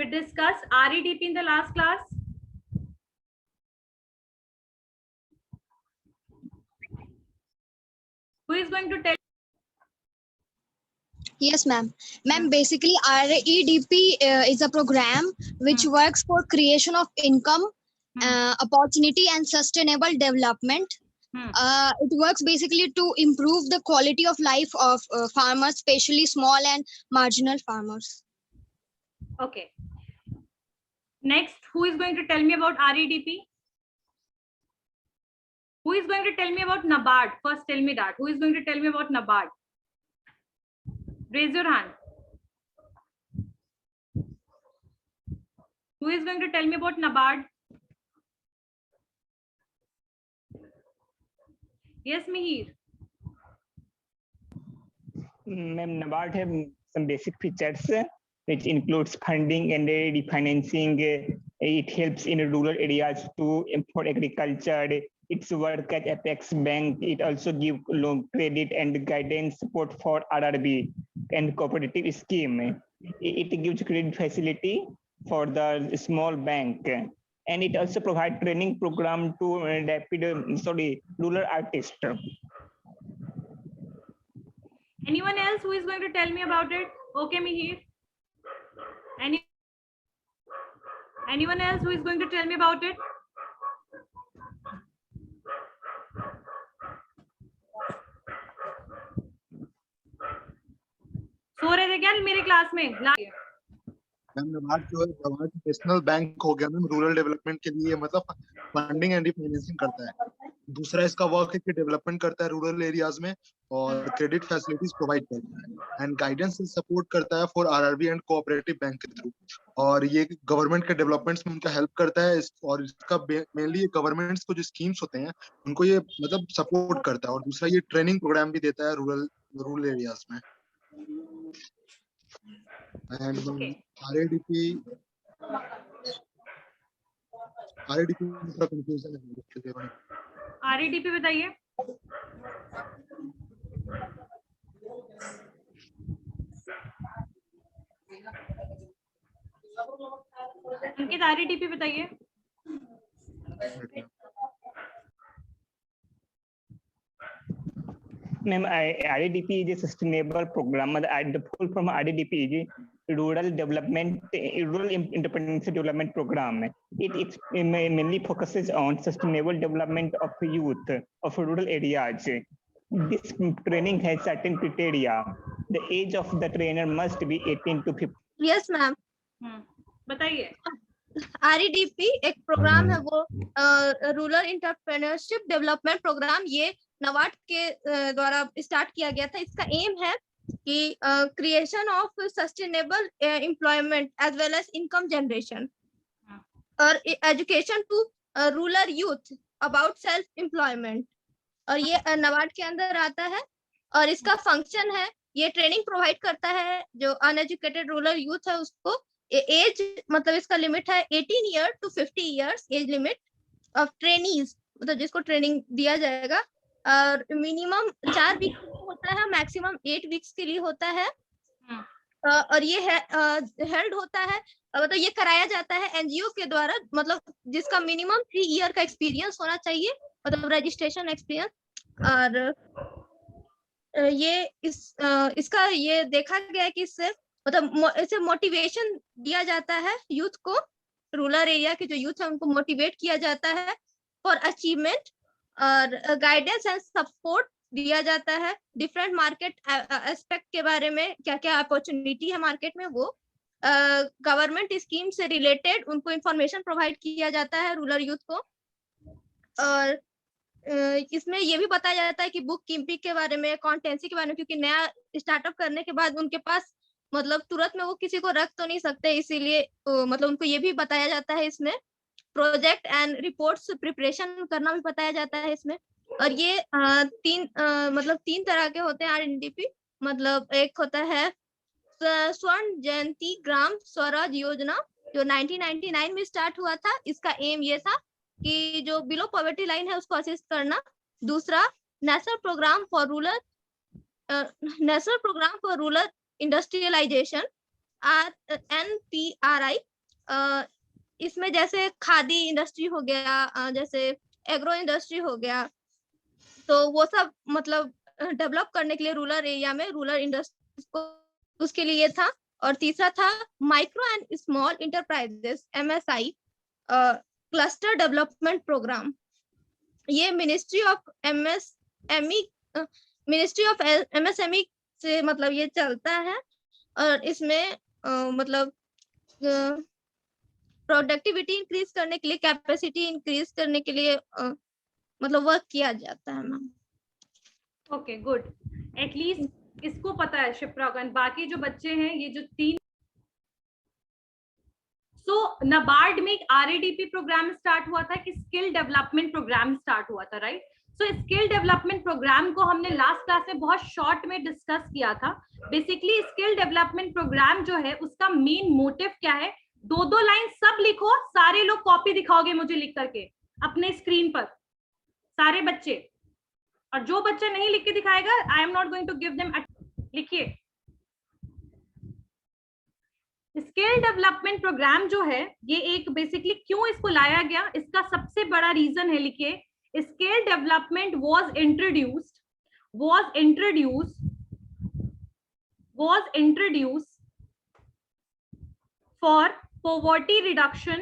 We discussed REDP in the last class. Who is going to tell? Yes, ma'am. Ma'am, basically REDP is a program which works for creation of income, opportunity and sustainable development. It works basically to improve the quality of life of farmers, especially small and marginal farmers. Okay. Next, who is going to tell me about REDP? Who is going to tell me about NABARD? First, tell me that. Who is going to tell me about NABARD? Raise your hand. Who is going to tell me about NABARD? Yes, Mihir. Ma'am, NABARD have some basic features which includes funding and refinancing. It helps in rural areas to for agriculture. Its work at Apex Bank. It also gives loan credit and guidance support for RRB and cooperative scheme. It gives credit facility for the small bank, and it also provides training program to rural artists. Anyone else who is going to tell me about it? Okay, Mihir. Anyone else who is going to tell me about it? सो रहे थे क्या मेरे class में? Ma'am NABARD जो है NABARD national bank हो गया ma'am, rural development के लिए मतलब फंडिंग एंड फाइनेंसिंग करता है। दूसरा इसका वर्क है कि डेवलपमेंट करता है रूरल एरियाज में और क्रेडिट फैसिलिटीज प्रोवाइड करता है एंड गाइडेंस एंड सपोर्ट करता है for RRB and cooperative bank के थ्रू, और ये गवर्नमेंट के डेवलपमेंट्स में उनका हेल्प करता है। और इसका मेनली गवर्नमेंट्स को जो स्कीम्स होते हैं उनको ये मतलब सपोर्ट करता है, और दूसरा ये ट्रेनिंग प्रोग्राम भी देता है रूरल एरियाज में। And RADP में थोड़ा कंफ्यूजन है। REDP बताइए। अंकित REDP बताइए। Ma'am, REDP is a sustainable program. The full form of REDP is Rural Independence Development Program. It mainly focuses on sustainable development of youth of rural areas. This training has certain criteria. The age of the trainer must be 18 to 50. Yes, ma'am. बताइए। REDP एक programme है, वो rural entrepreneurship development programme, ये NABARD के द्वारा start किया गया था। इसका एम है कि creation of sustainable employment as well as income generation और education to rural youth about self employment, और ये NABARD के अंदर आता है। और इसका फंक्शन है, ये ट्रेनिंग प्रोवाइड करता है जो अनएजुकेटेड रूरल यूथ है उसको। एज मतलब इसका लिमिट है 18 year to 50 years age limit of trainees, मतलब जिसको ट्रेनिंग दिया जाएगा। और मिनिमम 4 वीक होता है, मैक्सिमम 8 वीक्स के लिए होता है। और ये हेल्ड होता है, मतलब ये कराया जाता है एनजीओ के द्वारा, मतलब जिसका मिनिमम 3 ईयर का एक्सपीरियंस होना चाहिए, मतलब रजिस्ट्रेशन एक्सपीरियंस। और ये इसका ये देखा गया है कि इससे मतलब इसे मोटिवेशन दिया जाता है यूथ को, रूरल एरिया के जो यूथ है उनको मोटिवेट किया जाता है फॉर अचीवमेंट, और गाइडेंस एंड सपोर्ट दिया जाता है डिफरेंट मार्केट एस्पेक्ट के बारे में, क्या क्या अपॉर्चुनिटी है मार्केट में, वो गवर्नमेंट स्कीम से रिलेटेड उनको इंफॉर्मेशन प्रोवाइड किया जाता है रूरल यूथ को। और इसमें ये भी बताया जाता है कि बुक कीपिंग के बारे में, अकाउंटेंसी के बारे में, क्योंकि नया स्टार्टअप करने के बाद उनके पास मतलब तुरंत में वो किसी को रख तो नहीं सकते, इसीलिए मतलब उनको ये भी बताया जाता है इसमें। प्रोजेक्ट एंड रिपोर्ट्स प्रिपरेशन करना भी बताया जाता है इसमें। और ये तीन तरह के होते हैं REDP, मतलब एक होता है स्वर्ण जयंती ग्राम स्वराज योजना जो 1999 में स्टार्ट हुआ था। इसका एम ये था कि जो बिलो पॉवर्टी लाइन है उसको असिस्ट करना। दूसरा national programme for rural industrialisation NPRI, इसमें जैसे खादी इंडस्ट्री हो गया, जैसे एग्रो इंडस्ट्री हो गया, तो वो सब मतलब डेवलप करने के लिए रूरल एरिया में रूरल इंडस्ट्रीज को उसके लिए था। और तीसरा था micro and small enterprises MSI cluster development programme. ये मिनिस्ट्री ऑफ MSME से मतलब ये चलता है, और इसमें मतलब प्रोडक्टिविटी इंक्रीज करने के लिए, कैपेसिटी इंक्रीज करने के लिए मतलब वर्क किया जाता है मैम। ओके गुड, एटलीस्ट इसको पता है शिप्रा का। बाकी जो बच्चे हैं ये जो 3, सो नाबार्ड में एक RADP प्रोग्राम स्टार्ट हुआ था, कि स्किल डेवलपमेंट प्रोग्राम स्टार्ट हुआ था, right? So skill development programme को हमने लास्ट क्लास में बहुत शॉर्ट में डिस्कस किया था। बेसिकली स्किल डेवलपमेंट प्रोग्राम जो है उसका मेन मोटिव क्या है, 2-2 लाइन सब लिखो, सारे लोग कॉपी दिखाओगे मुझे लिख करके अपने स्क्रीन पर, सारे बच्चे। और जो बच्चा नहीं लिख के दिखाएगा, I am not going to give them. लिखिए, स्किल डेवलपमेंट प्रोग्राम जो है ये एक बेसिकली क्यों इसको लाया गया, इसका सबसे बड़ा रीजन है, लिखिए, skill development was introduced for poverty reduction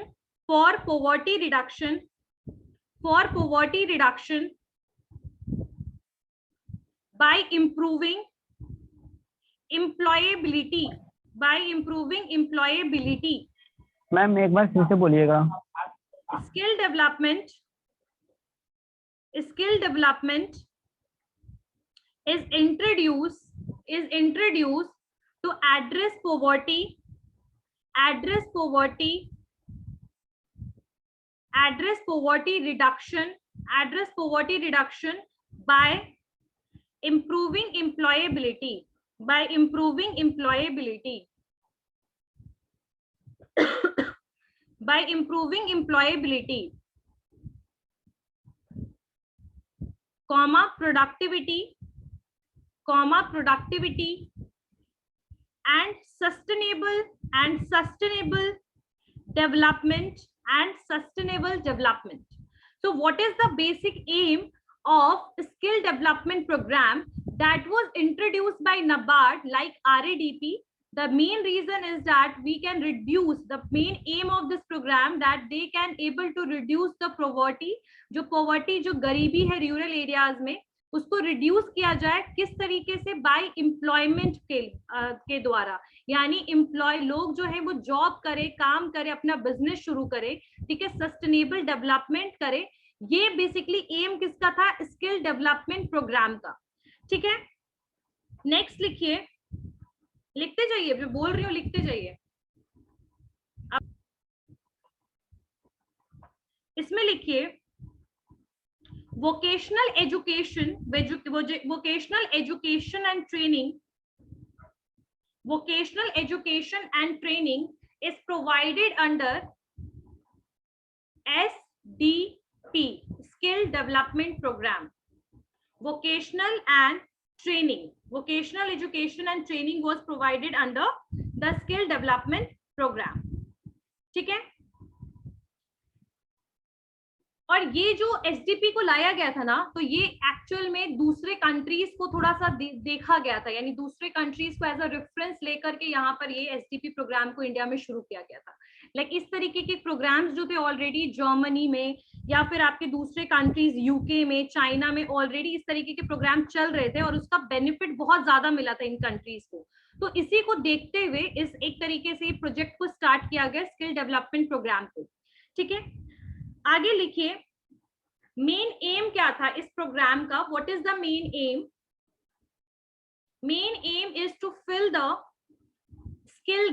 by improving employability. Ma'am एक बार फिर से बोलिएगा। Skill development is introduced to address poverty reduction by improving employability. Productivity and sustainable development. So what is the basic aim of skill development program that was introduced by NABARD like RADP? The main reason is that we can reduce, the main aim of this program that they can able to reduce the poverty, जो गरीबी है rural areas में, उसको reduce किया जाए। किस तरीके से? बाय एम्प्लॉयमेंट के द्वारा, यानी एम्प्लॉय लोग जो है वो जॉब करे, काम करे, अपना बिजनेस शुरू करे, ठीक है, सस्टेनेबल डेवलपमेंट करे। ये बेसिकली एम किसका था? स्किल डेवलपमेंट प्रोग्राम का, ठीक है। नेक्स्ट लिखिए, लिखते जाइए, मैं बोल रही हूँ लिखते जाइए। अब इसमें लिखिए vocational education and training is provided under SDP, skill development program. Vocational education and training was provided under the skill development program, ठीक है। और ये जो SDP को लाया गया था ना, तो ये एक्चुअल में दूसरे कंट्रीज को थोड़ा सा देखा गया था, यानी दूसरे कंट्रीज को एज अ रेफरेंस लेकर के यहाँ पर ये SDP प्रोग्राम को इंडिया में शुरू किया गया था। लाइक इस तरीके के प्रोग्राम्स जो थे ऑलरेडी जर्मनी में या फिर आपके दूसरे कंट्रीज UK में, चाइना में ऑलरेडी इस तरीके के प्रोग्राम चल रहे थे और उसका बेनिफिट बहुत ज्यादा मिला था इन कंट्रीज को। तो इसी को देखते हुए इस एक तरीके से प्रोजेक्ट को स्टार्ट किया गया, स्किल डेवलपमेंट प्रोग्राम को, ठीक है। आगे लिखिए, मेन एम क्या था इस प्रोग्राम का? What is the main aim? Main aim is to fill the skill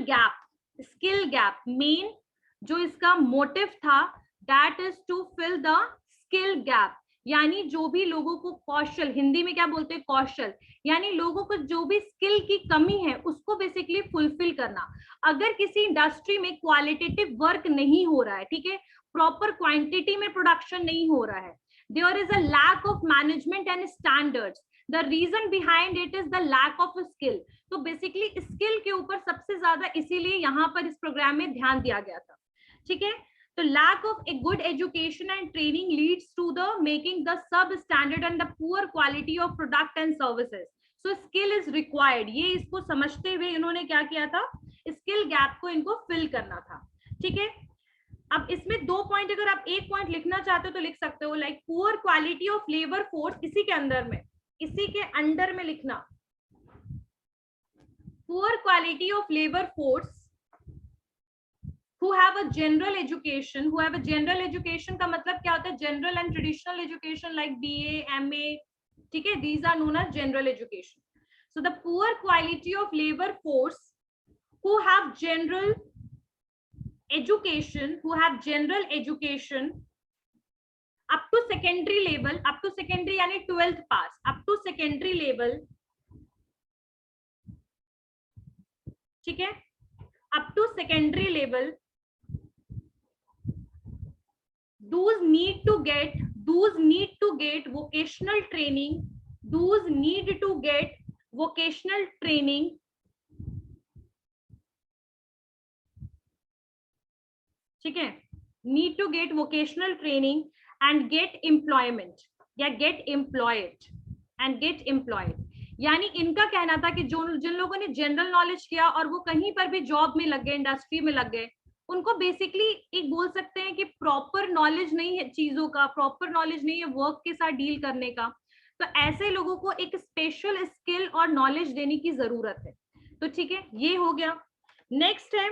gap. Main जो इसका मोटिव था, that is to fill the skill gap, यानी जो भी लोगों को कौशल, हिंदी में क्या बोलते हैं, कौशल, यानी लोगों को जो भी स्किल की कमी है उसको बेसिकली फुलफिल करना। अगर किसी इंडस्ट्री में क्वालिटेटिव वर्क नहीं हो रहा है, ठीक है, प्रॉपर क्वांटिटी में प्रोडक्शन नहीं हो रहा है, there is a lack of management and standards, the reason behind it is the lack of skill. तो बेसिकली स्किल के ऊपर सबसे ज्यादा इसीलिए यहाँ पर इस प्रोग्राम में ध्यान दिया गया था। ठीक है, तो lack of a good education and training leads to the making the substandard and the poor quality of product and services. So skill is required. ये इसको समझते हुए इन्होंने क्या किया था, स्किल गैप को इनको फिल करना था. ठीक है, अब इसमें 2 पॉइंट, अगर आप एक पॉइंट लिखना चाहते हो तो लिख सकते हो, like poor quality of labour force. इसी के अंडर में लिखना, poor quality of labour force who have a general education, का मतलब क्या होता है, general and traditional education like BA, MA. ठीक है, these are known as general education. So the poor quality of labor force who have general education up to secondary level, up to secondary यानी 12th pass, up to secondary level. ठीक है, up to secondary level, those need to get vocational training, ठीक है, need to get vocational training and get employment या get employed and get employed. यानी इनका कहना था कि जिन लोगों ने जनरल नॉलेज किया और वो कहीं पर भी जॉब में लग गए, इंडस्ट्री में लग गए, उनको बेसिकली एक बोल सकते हैं कि प्रॉपर नॉलेज नहीं है चीजों का, प्रॉपर नॉलेज नहीं है वर्क के साथ डील करने का. तो ऐसे लोगों को एक स्पेशल स्किल और नॉलेज देने की जरूरत है. तो ठीक है, ये हो गया. नेक्स्ट है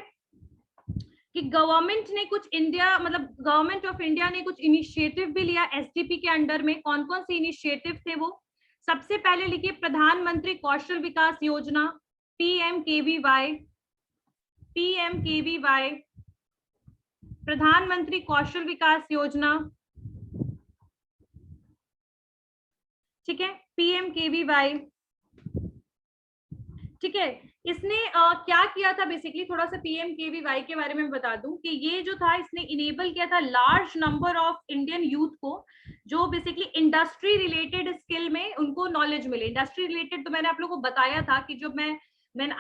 कि गवर्नमेंट ने कुछ गवर्नमेंट ऑफ इंडिया ने कुछ इनिशिएटिव भी लिया SDP के अंडर में. कौन कौन से इनिशिएटिव थे वो? सबसे पहले लिखिए प्रधानमंत्री कौशल विकास योजना, PMKVY, प्रधानमंत्री कौशल विकास योजना. ठीक है, PMKVY. ठीक है, इसने क्या किया था बेसिकली, थोड़ा सा PMKVY के बारे में बता दूं कि ये जो था, इसने इनेबल किया था large number of Indian youth को, जो बेसिकली इंडस्ट्री रिलेटेड स्किल में उनको नॉलेज मिले. इंडस्ट्री रिलेटेड तो मैंने आप लोगों को बताया था कि जब मैं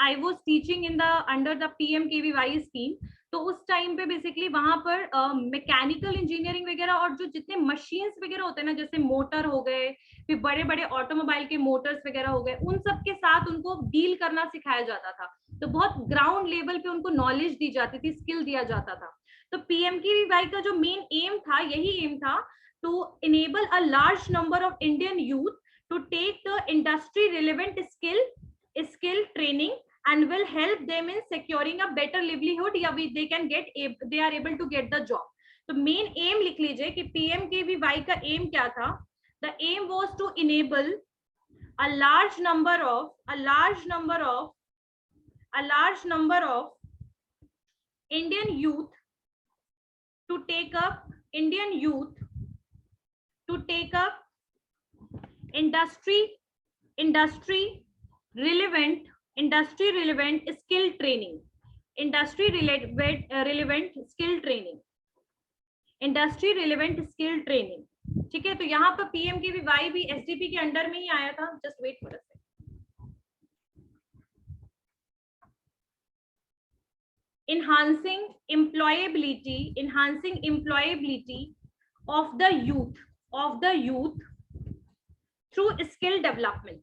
I was teaching in the under the PMKVY scheme, तो उस टाइम पे बेसिकली वहां पर मैकेनिकल इंजीनियरिंग वगैरह और जो जितने मशीन्स वगैरह होते हैं ना, जैसे मोटर हो गए, फिर बड़े बड़े ऑटोमोबाइल के मोटर्स वगैरह हो गए, उन सब के साथ उनको डील करना सिखाया जाता था. तो बहुत ग्राउंड लेवल पे उनको नॉलेज दी जाती थी, स्किल दिया जाता था. तो PMKVY का जो मेन एम था, यही एम था, to enable a large number of Indian youth to take the industry relevant skill training and will help them in securing a better livelihood, या they are able to get the job. तो main M लिख लीजिए कि PMKVY का M क्या था. The aim was to enable a large number of Indian youth to take up industry relevant skill training, ठीक है. तो यहाँ पर PMKVY भी SDP के अंडर में ही आया था. Just wait for a second. enhancing employability of the youth through skill development.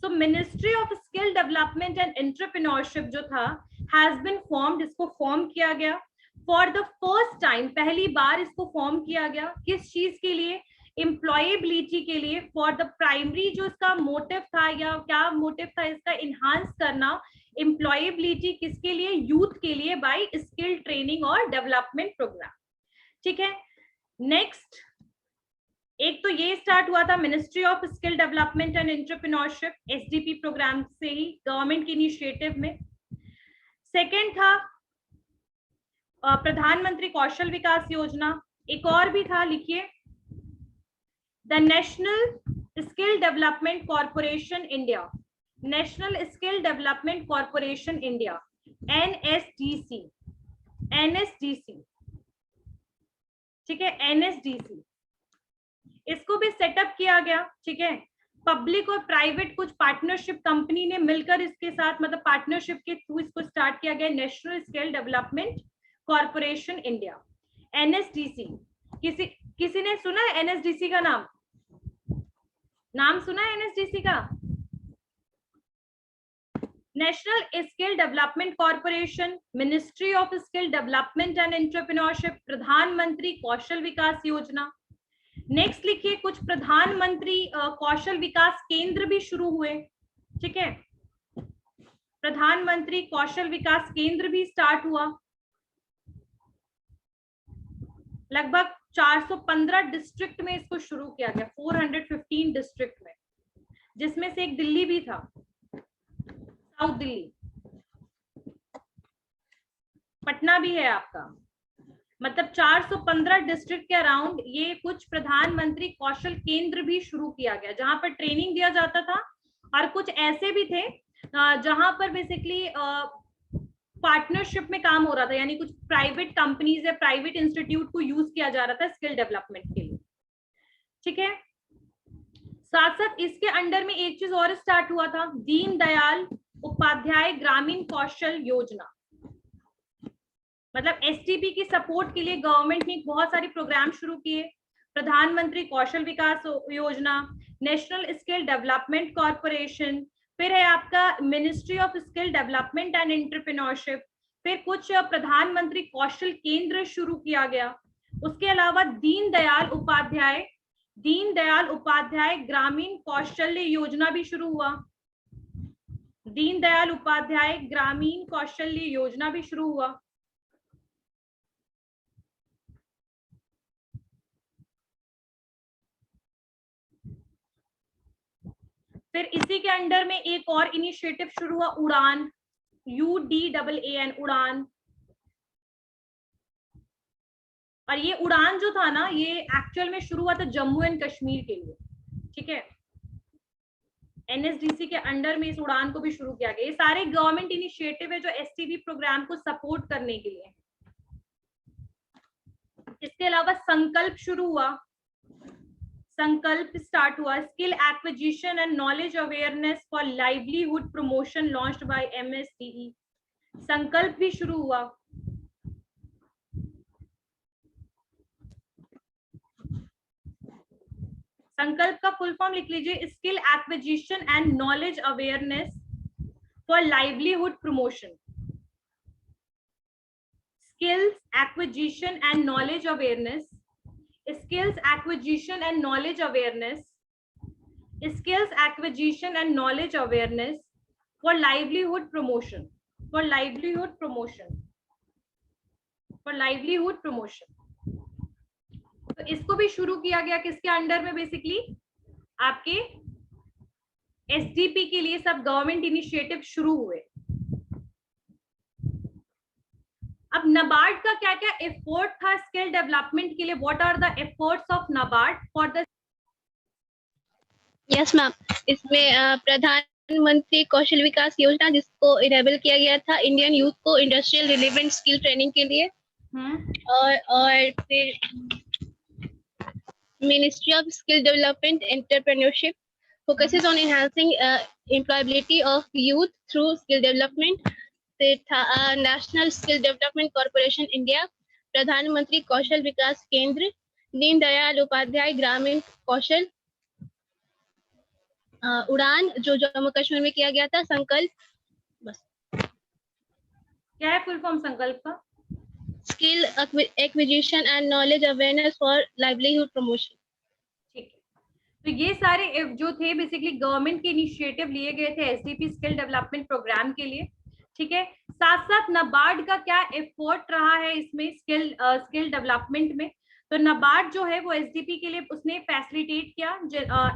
So Ministry of Skill Development and Entrepreneurship जो था has been formed. इसको फॉर्म किया गया फॉर द फर्स्ट टाइम, पहली बार इसको फॉर्म किया गया. किस चीज के लिए? एम्प्लॉयबिलिटी के लिए. फॉर द प्राइमरी जो इसका मोटिव था, या क्या मोटिव था इसका, इनहांस करना एम्प्लॉयबिलिटी. किसके लिए? यूथ के लिए, बाय स्किल ट्रेनिंग और डेवलपमेंट प्रोग्राम. ठीक है, नेक्स्ट एक तो ये स्टार्ट हुआ था ministry of skill development and entrepreneurship, SDP programme से ही, गवर्नमेंट के इनिशिएटिव में. सेकेंड था प्रधानमंत्री कौशल विकास योजना. एक और भी था, लिखिए, the national skill development corporation India, national skill development corporation India, NSDC. ठीक है, NSDC, इसको भी सेटअप किया गया. ठीक है, पब्लिक और प्राइवेट कुछ पार्टनरशिप कंपनी ने मिलकर इसके साथ मतलब पार्टनरशिप के थ्रू इसको स्टार्ट किया गया, national skill development corporation India, NSDC. किसी ने सुना है एनएसडीसी का नाम सुना है एनएसडीसी का? National skill development corporation, ministry of skill development and entrepreneurship, प्रधानमंत्री कौशल विकास योजना। नेक्स्ट लिखिए, कुछ प्रधानमंत्री कौशल विकास केंद्र भी शुरू हुए। ठीक है, प्रधानमंत्री कौशल विकास केंद्र भी स्टार्ट हुआ। लगभग 415 डिस्ट्रिक्ट में इसको शुरू किया गया, 415 डिस्ट्रिक्ट में, जिसमें से एक दिल्ली भी था, साउथ दिल्ली, पटना भी है आपका। मतलब 415 डिस्ट्रिक्ट के अराउंड ये कुछ प्रधानमंत्री कौशल केंद्र भी शुरू किया गया, जहां पर ट्रेनिंग दिया जाता था। और कुछ ऐसे भी थे जहां पर बेसिकली पार्टनरशिप में काम हो रहा था, यानी कुछ प्राइवेट कंपनीज या प्राइवेट इंस्टीट्यूट को यूज किया जा रहा था स्किल डेवलपमेंट के लिए। ठीक है, साथ साथ इसके अंडर में एक चीज और स्टार्ट हुआ था, दीन दयाल उपाध्याय ग्रामीण कौशल योजना। मतलब एसटीपी की सपोर्ट के लिए गवर्नमेंट ने बहुत सारे प्रोग्राम शुरू किए, प्रधानमंत्री कौशल विकास योजना, नेशनल स्किल डेवलपमेंट कॉर्पोरेशन, फिर है आपका ministry of skill development and entrepreneurship, फिर कुछ प्रधानमंत्री कौशल केंद्र शुरू किया गया। उसके अलावा दीन दयाल उपाध्याय ग्रामीण कौशल्य योजना भी शुरू हुआ। दीन दयाल उपाध्याय ग्रामीण कौशल्य योजना भी शुरू हुआ। फिर इसी के अंडर में एक और इनिशिएटिव शुरू हुआ, उड़ान, UDAAN, उड़ान। और ये उड़ान जो था ना, ये एक्चुअल में शुरू हुआ था जम्मू एंड कश्मीर के लिए। ठीक है, एनएसडीसी के अंडर में इस उड़ान को भी शुरू किया गया। ये सारे गवर्नमेंट इनिशिएटिव है जो एसटीबी प्रोग्राम को सपोर्ट करने के लिए। इसके अलावा संकल्प शुरू हुआ, संकल्प स्टार्ट हुआ, skill acquisition and knowledge awareness for livelihood promotion launched by MSDE। संकल्प भी शुरू हुआ। संकल्प का फुल फॉर्म लिख लीजिए, skill acquisition and knowledge awareness for livelihood promotion. Skills acquisition and knowledge awareness, skills acquisition and knowledge awareness, skills acquisition and knowledge awareness for livelihood promotion, for livelihood promotion, for livelihood promotion। तो इसको भी शुरू किया गया किसके under में? Basically आपके SDP के लिए सब गवर्नमेंट इनिशिएटिव शुरू हुए। अब नबार्ड का क्या क्या एफर्ट था स्किल डेवलपमेंट के लिए? What are the efforts of NABARD for the? Yes ma'am, इसमें प्रधानमंत्री कौशल विकास योजना, जिसको इनेबल किया गया था इंडियन यूथ को इंडस्ट्रियल रिलेवेंट स्किल ट्रेनिंग के लिए, और फिर ministry of skill development entrepreneurship focuses on enhancing employability of youth through skill development. फिर था national skill development corporation India, प्रधानमंत्री कौशल विकास केंद्र, दीन दयाल उपाध्याय ग्रामीण कौशल, उड़ान जो जम्मू कश्मीर में किया गया था, संकल्प। बस क्या है फुल फॉर्म संकल्प का? Skill acquisition and knowledge awareness for livelihood promotion. ठीक है, तो ये सारे जो थे बेसिकली गवर्नमेंट के इनिशिएटिव लिए गए थे एसडीपी स्किल डेवलपमेंट प्रोग्राम के लिए। ठीक है, साथ साथ नबार्ड का क्या एफर्ट रहा है इसमें स्किल डेवलपमेंट में? तो नबार्ड जो है वो एसडीपी के लिए उसने फैसिलिटेट किया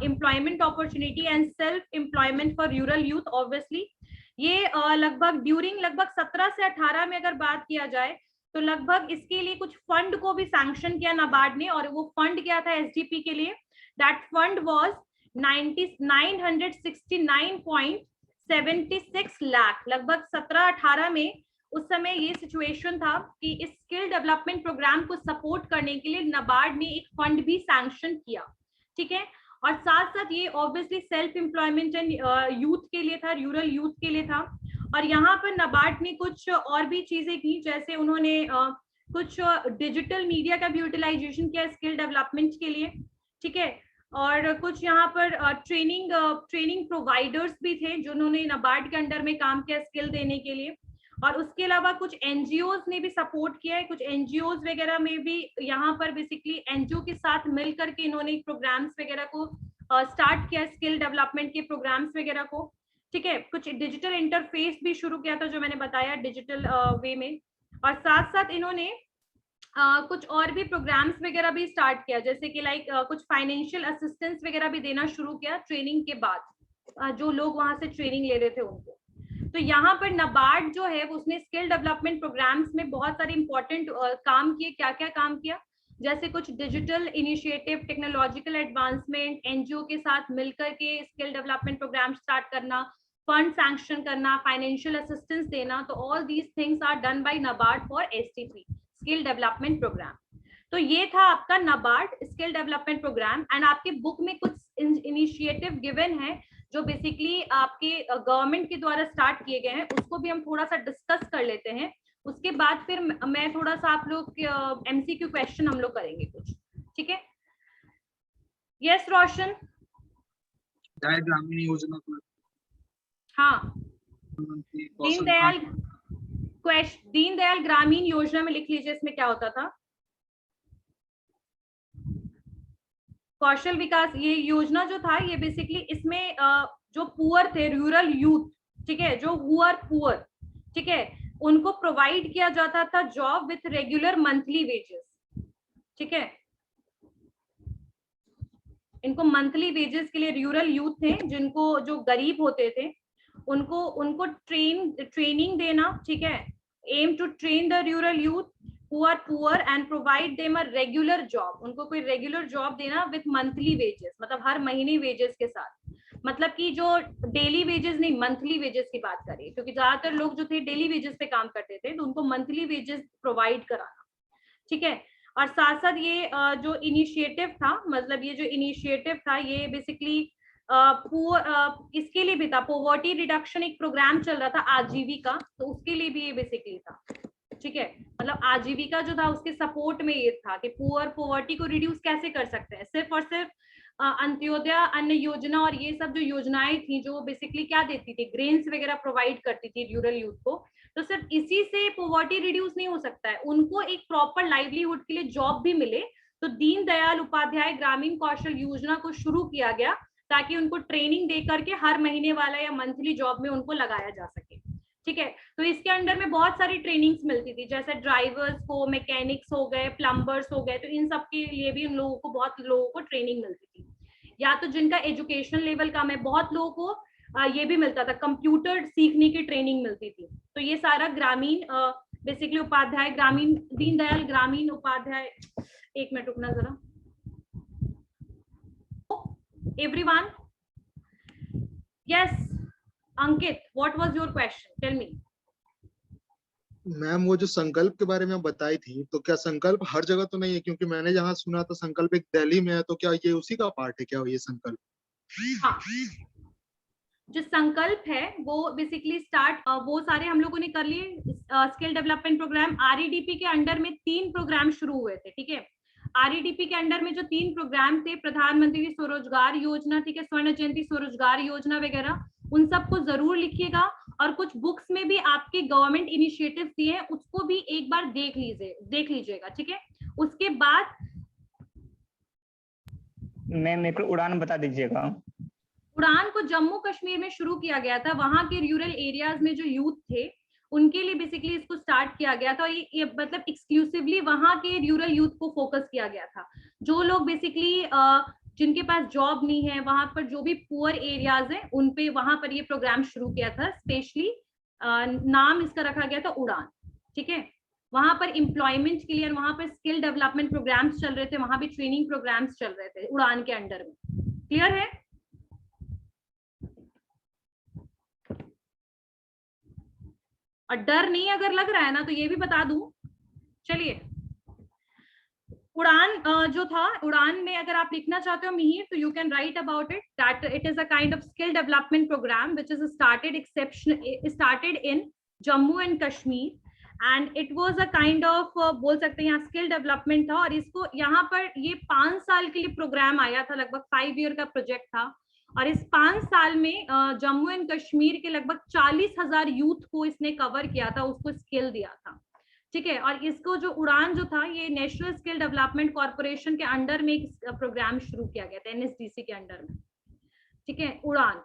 employment opportunity and self employment for rural youth. Obviously ये लगभग 17 से 18 में अगर बात किया जाए तो लगभग इसके लिए कुछ फंड को भी सैंक्शन किया नबार्ड ने, और वो फंड क्या था एसडीपी के लिए? That fund was 969.76 lakh. लगभग 17-18 में उस समय ये सिचुएशन था कि इस स्किल डेवलपमेंट प्रोग्राम को सपोर्ट करने के लिए नबार्ड ने एक फंड भी सैंक्शन किया। ठीक है, और साथ साथ ये obviously self employment and youth के लिए था, रूरल यूथ के लिए था। और यहाँ पर नाबार्ड ने कुछ और भी चीजें की, जैसे उन्होंने कुछ डिजिटल मीडिया का भी यूटिलाइजेशन किया स्किल डेवलपमेंट के लिए, ठीक है। और कुछ यहाँ पर ट्रेनिंग प्रोवाइडर्स भी थे जिन्होंने नाबार्ड के अंडर में काम किया स्किल देने के लिए। और उसके अलावा कुछ एनजीओज ने भी सपोर्ट किया है, कुछ एनजीओज वगैरह में भी यहाँ पर बेसिकली एनजीओ के साथ मिल करके इन्होंने प्रोग्राम्स वगैरह को स्टार्ट किया, स्किल डेवलपमेंट के प्रोग्राम्स वगैरह को, ठीक है। कुछ डिजिटल इंटरफेस भी शुरू किया था जो मैंने बताया डिजिटल वे में। और साथ साथ इन्होंने कुछ और भी प्रोग्राम्स वगैरह भी स्टार्ट किया, जैसे कि लाइक कुछ फाइनेंशियल असिस्टेंस वगैरह भी देना शुरू किया ट्रेनिंग के बाद, जो लोग वहां से ट्रेनिंग ले रहे थे उनको। तो यहाँ पर नाबार्ड जो है उसने स्किल डेवलपमेंट प्रोग्राम्स में बहुत सारे इंपॉर्टेंट काम किए। क्या क्या काम किया, जैसे कुछ digital initiative, technological advancement, NGO के साथ मिलकर के स्किल डेवलपमेंट प्रोग्राम स्टार्ट करना, फंड सैंक्शन करना, फाइनेंशियल असिस्टेंस देना। तो all these things are done by NABARD for STP skill development program. तो ये था आपका NABARD skill development program. And आपके बुक में कुछ इनिशिएटिव गिवन है जो बेसिकली आपके गवर्नमेंट के द्वारा स्टार्ट किए गए हैं, उसको भी हम थोड़ा सा डिस्कस कर लेते हैं। उसके बाद फिर मैं थोड़ा सा आप लोग एमसीक्यू क्वेश्चन हम लोग करेंगे कुछ, ठीक है। यस रोशन। ग्रामीण योजना, हाँ, दीनदयाल ग्रामीण योजना में लिख लीजिए इसमें क्या होता था। कौशल विकास ये योजना जो था, ये बेसिकली इसमें जो पुअर थे, रूरल यूथ, ठीक है, जो हुआ पुअर, ठीक है, उनको प्रोवाइड किया जाता था job with regular monthly wages, ठीक है। इनको मंथली वेजेस के लिए रूरल यूथ थे जिनको, जो गरीब होते थे उनको ट्रेनिंग देना, ठीक है। Aim to train the rural youth who are poor and provide them a regular job, उनको कोई रेगुलर जॉब देना विथ मंथली वेजेस, मतलब हर महीने वेजेस के साथ। मतलब कि जो डेली वेजेस नहीं, मंथली वेजेस की बात करें, क्योंकि ज्यादातर लोग जो थे डेली वेजेस पे काम करते थे, तो उनको मंथली वेजेस प्रोवाइड कराना, ठीक है। और साथ साथ ये जो इनिशिएटिव था, मतलब ये जो इनिशिएटिव था ये बेसिकली इसके लिए भी था, पॉवर्टी रिडक्शन एक प्रोग्राम चल रहा था आजीविका, तो उसके लिए भी ये बेसिकली था, ठीक है। मतलब आजीविका जो था उसके सपोर्ट में ये था कि पॉवर्टी को रिड्यूस कैसे कर सकते हैं। सिर्फ और सिर्फ अंत्योदय अन्न योजना और ये सब जो योजनाएं थी जो बेसिकली क्या देती थी, ग्रेन्स वगैरह प्रोवाइड करती थी रूरल यूथ को, तो सिर्फ इसी से पॉवर्टी रिड्यूस नहीं हो सकता है, उनको एक प्रॉपर लाइवलीहुड के लिए जॉब भी मिले। तो दीनदयाल उपाध्याय ग्रामीण कौशल योजना को शुरू किया गया ताकि उनको ट्रेनिंग दे करके हर महीने वाला या मंथली जॉब में उनको लगाया जा सके, ठीक है। तो इसके अंडर में बहुत सारी ट्रेनिंग्स मिलती थी, जैसे ड्राइवर्स को, मैकेनिक्स हो गए, प्लम्बर्स हो गए, तो इन सब के लिए भी उन लोगों को, बहुत लोगों को ट्रेनिंग मिलती थी। या तो जिनका एजुकेशन लेवल कम है, बहुत लोगों को ये भी मिलता था, कंप्यूटर सीखने की ट्रेनिंग मिलती थी। तो ये सारा ग्रामीण बेसिकली उपाध्याय ग्रामीण, दीनदयाल ग्रामीण उपाध्याय, एक मिनट रुकना जरा। Everyone, yes Ankit, what was your question, tell me. Ma'am वो जो संकल्प के बारे में बताई थी, तो क्या संकल्प हर जगह तो नहीं है? क्योंकि मैंने जहाँ सुना था संकल्प एक दिल्ली में है, तो क्या ये उसी का पार्ट है क्या ये संकल्प? हाँ, जो संकल्प है वो बेसिकली स्टार्ट वो सारे हम लोगों ने कर लिए स्किल डेवलपमेंट प्रोग्राम। आरईडीपी के अंडर में 3 प्रोग्राम शुरू हुए थे, ठीक है। आरईडीपी के अंडर में जो 3 प्रोग्राम थे, प्रधानमंत्री स्वरोजगार योजना, ठीक है, स्वर्ण जयंती स्वरोजगार योजना वगैरह, उन सबको जरूर लिखिएगा। और कुछ बुक्स में भी आपके गवर्नमेंट इनिशिएटिव दिए हैं, उसको भी एक बार देख लीजिएगा, ठीक है। उसके बाद मैम मेरे को उड़ान बता दीजिएगा। उड़ान को जम्मू कश्मीर में शुरू किया गया था, वहां के रूरल एरियाज में जो यूथ थे उनके लिए बेसिकली इसको स्टार्ट किया गया था। ये मतलब एक्सक्लूसिवली वहां के रूरल यूथ को फोकस किया गया था, जो लोग बेसिकली जिनके पास जॉब नहीं है, वहां पर जो भी पुअर एरियाज हैं उन पे वहां पर ये प्रोग्राम शुरू किया था। स्पेशली नाम इसका रखा गया था उड़ान, ठीक है। वहां पर एम्प्लॉयमेंट के लिए, वहां पर स्किल डेवलपमेंट प्रोग्राम्स चल रहे थे, वहां भी ट्रेनिंग प्रोग्राम्स चल रहे थे उड़ान के अंडर में। क्लियर है? और डर नहीं अगर लग रहा है ना, तो ये भी बता दूं, चलिए। उड़ान जो था, उड़ान में अगर आप लिखना चाहते हो मिहिर, तो you can write about it that it is a kind of skill development program which is started in Jammu and Kashmir and it was a kind of बोल सकते हैं यहाँ स्किल डेवलपमेंट था। और इसको यहाँ पर ये 5 साल के लिए प्रोग्राम आया था, लगभग 5 ईयर का प्रोजेक्ट था। और इस 5 साल में जम्मू एंड कश्मीर के लगभग 40,000 यूथ को इसने कवर किया था, उसको स्किल दिया था। ठीक है, और इसको जो उड़ान जो था, ये नेशनल स्किल डेवलपमेंट कॉर्पोरेशन के अंडर में एक प्रोग्राम शुरू किया गया था, NSDC के अंडर में। ठीक है, उड़ान।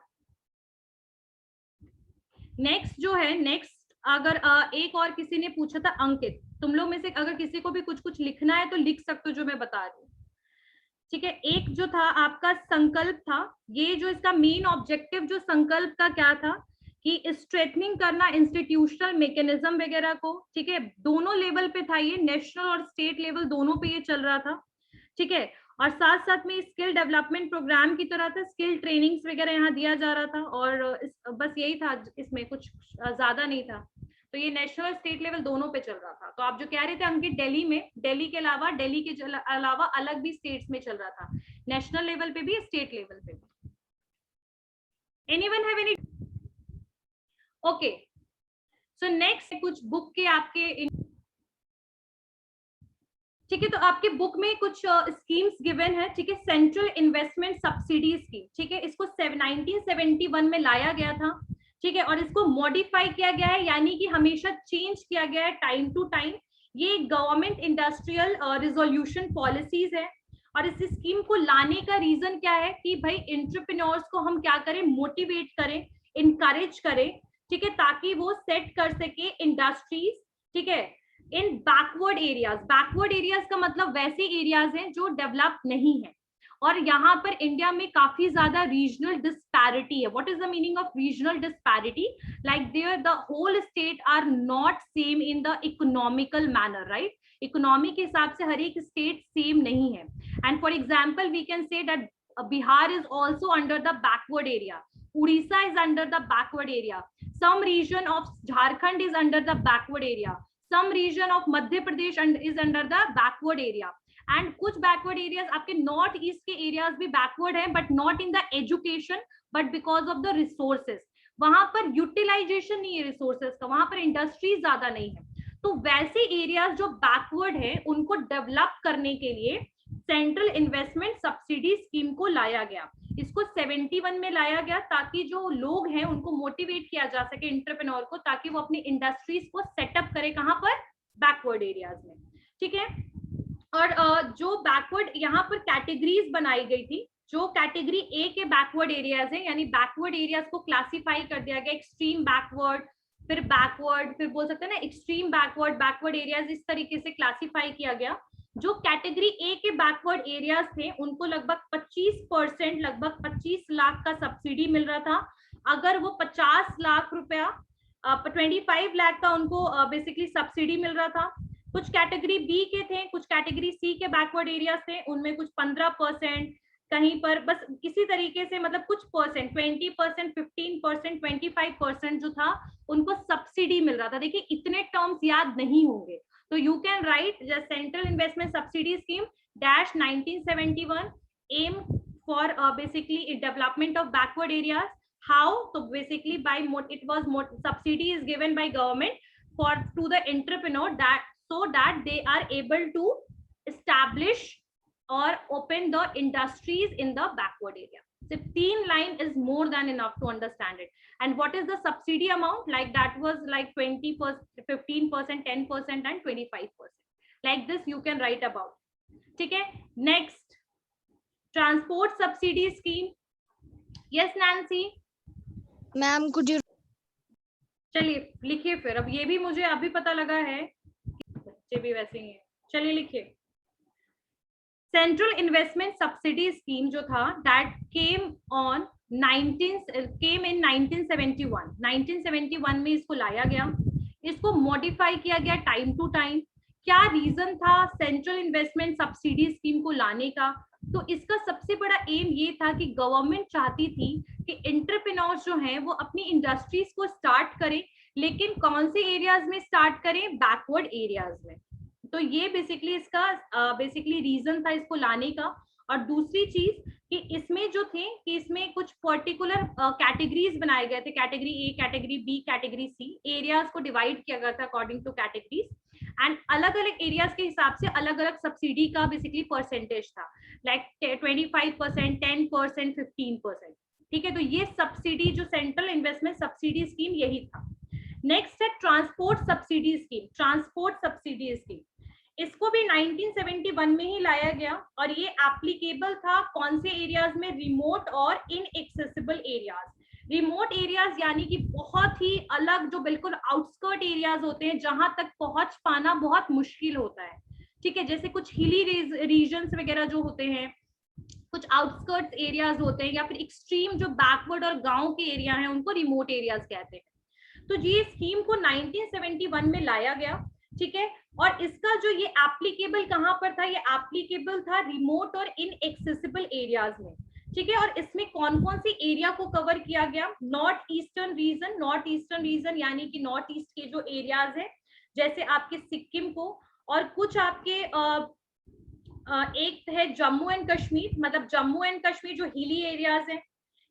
नेक्स्ट जो है, नेक्स्ट अगर एक और किसी ने पूछा था, अंकित, तुम लोग में से अगर किसी को भी कुछ लिखना है तो लिख सकते हो जो मैं बता रही हूँ। ठीक है, एक जो था आपका संकल्प था, ये जो इसका मेन ऑब्जेक्टिव जो संकल्प का क्या था कि स्ट्रेटनिंग करना इंस्टीट्यूशनल मैकेनिज्म वगैरह को। ठीक है, दोनों लेवल पे था ये, नेशनल और स्टेट लेवल दोनों पे ये चल रहा था। ठीक है, और साथ साथ में स्किल डेवलपमेंट प्रोग्राम की तरह था, स्किल ट्रेनिंग्स वगैरह यहाँ दिया जा रहा था। और बस यही था, इसमें कुछ ज्यादा नहीं था। तो ये नेशनल स्टेट लेवल दोनों पे चल रहा था। तो आप जो कह रहे थे अंकित, दिल्ली में, दिल्ली के अलावा अलग भी स्टेट्स में चल रहा था, नेशनल लेवल पे भी, स्टेट लेवल पे भी। Anyone have any? Okay, so next कुछ बुक के आपके, ठीक है, तो आपके बुक में कुछ स्कीम्स गिवन है। ठीक है, सेंट्रल इन्वेस्टमेंट सब्सिडी स्कीम। ठीक है, इसको 1971 में लाया गया था। ठीक है, और इसको मॉडिफाई किया गया है, यानी कि हमेशा चेंज किया गया है टाइम टू टाइम। ये गवर्नमेंट इंडस्ट्रियल रिजोल्यूशन पॉलिसीज है। और इस स्कीम को लाने का रीजन क्या है कि भाई एंटरप्रेन्योर्स को हम क्या करें, मोटिवेट करें, इनकरेज करें। ठीक है, ताकि वो सेट कर सके इंडस्ट्रीज। ठीक है, इन बैकवर्ड एरियाज। बैकवर्ड एरियाज का मतलब वैसे एरियाज हैं जो डेवलप नहीं है। और यहाँ पर इंडिया में काफी ज्यादा रीजनल डिस्पैरिटी है। What is the meaning of regional disparity? Like there the whole state are not same in the economical manner, right? Economy के हिसाब से हर एक स्टेट सेम नहीं है। And for example we can say that Bihar is also under the backward area, Odisha is under the backward area, some region of Jharkhand is under the backward area, some region of Madhya Pradesh is under the backward area, and कुछ backward areas आपके north east के areas भी backward हैं, but not in the education, but because of the resources. वहां पर utilisation नहीं है resources का, वहां पर इंडस्ट्रीज ज्यादा नहीं है। तो वैसे एरियाज जो बैकवर्ड है उनको डेवलप करने के लिए सेंट्रल इन्वेस्टमेंट सब्सिडी स्कीम को लाया गया। इसको 71 में लाया गया ताकि जो लोग हैं उनको मोटिवेट किया जा सके, एंटरप्रेन्योर को, ताकि वो अपनी इंडस्ट्रीज को सेटअप करे, कहां पर? बैकवर्ड एरियाज में। ठीक है, और जो बैकवर्ड यहाँ पर कैटेगरीज बनाई गई थी, जो कैटेगरी ए के बैकवर्ड एरियाज है, यानी बैकवर्ड एरियाज को क्लासिफाई कर दिया गया, एक्सट्रीम बैकवर्ड, फिर बैकवर्ड, फिर बोल सकते हैं ना एक्सट्रीम बैकवर्ड, बैकवर्ड एरियाज, इस तरीके से क्लासिफाई किया गया। जो कैटेगरी ए के बैकवर्ड एरियाज थे उनको लगभग 25%, लगभग 25 लाख का सब्सिडी मिल रहा था। अगर वो 50 लाख रुपया 25 लाख का उनको बेसिकली सब्सिडी मिल रहा था। कुछ कैटेगरी बी के थे, कुछ कैटेगरी सी के बैकवर्ड एरियाज थे, उनमें कुछ 15%, कहीं पर बस इसी तरीके से, मतलब कुछ परसेंट, 20%, 15%, 25% जो था उनको सब्सिडी मिल रहा था। देखिए इतने टर्म्स याद नहीं होंगे, तो you can write the Central Investment Subsidy Scheme dash 1971 aim for basically development of backward areas. How? So basically by subsidy is given by government to the entrepreneur, that so that they are able to establish or open the industries in the backward area. 15 line is more than enough to understand it. And what is the subsidy amount? Like that was like 20%, 15%, 10% and 25%. Like this you can write about. ठीक है, next transport subsidy scheme. Yes Nancy? Ma'am could you? चलिए लिखिए फिर। अब ये भी मुझे अभी पता लगा है, बच्चे भी वैसे ही हैं। चलिए लिखिए। सेंट्रल इन्वेस्टमेंट सब्सिडी स्कीम जो था दैट केम इन 1971। 1971 में इसको लाया गया, इसको मॉडिफाई किया गया टाइम टू टाइम। क्या रीजन था सेंट्रल इन्वेस्टमेंट सब्सिडी स्कीम को लाने का? तो इसका सबसे बड़ा एम ये था कि गवर्नमेंट चाहती थी कि एंटरप्रेन्योर्स जो हैं वो अपनी इंडस्ट्रीज को स्टार्ट करें, लेकिन कौन से एरियाज में स्टार्ट करें? बैकवर्ड एरियाज में। तो ये बेसिकली इसका बेसिकली रीजन था इसको लाने का। और दूसरी चीज कि इसमें जो थे कि इसमें कुछ पर्टिकुलर कैटेगरीज बनाए गए थे, category A, category B, category C, areas को डिवाइड किया गया था अकॉर्डिंग टू कैटेगरीज एंड अलग अलग एरियाज के हिसाब से अलग अलग सब्सिडी का बेसिकली परसेंटेज था, लाइक 25%, 10%, 15%। ठीक है, तो ये सब्सिडी जो सेंट्रल इन्वेस्टमेंट सब्सिडी स्कीम यही था। नेक्स्ट है transport subsidy scheme. Transport subsidy scheme इसको भी 1971 में ही लाया गया और ये एप्लीकेबल था कौन से एरियाज में, रिमोट और इनएक्सेसिबल एरियाज। रिमोट एरियाज यानी कि बहुत ही अलग, जो बिल्कुल आउटस्कर्ट एरियाज होते हैं जहां तक पहुंच पाना बहुत मुश्किल होता है। ठीक है, जैसे कुछ हिली रीजन्स वगैरह जो होते हैं, कुछ आउटस्कर्ट एरियाज होते हैं, या फिर एक्सट्रीम जो बैकवर्ड और गांव के एरिया हैं उनको रिमोट एरियाज कहते हैं। तो ये स्कीम को 1971 में लाया गया। ठीक है, और इसका जो ये एप्लीकेबल कहां पर था, ये एप्लीकेबल था रिमोट और इनएक्सेसिबल एरियाज में। ठीक है, और इसमें कौन कौन सी एरिया को कवर किया गया, north eastern region. North eastern region यानी कि नॉर्थ ईस्ट के जो एरियाज है, जैसे आपके सिक्किम को, और कुछ आपके एक है जम्मू एंड कश्मीर, मतलब जम्मू एंड कश्मीर जो हिली एरियाज है,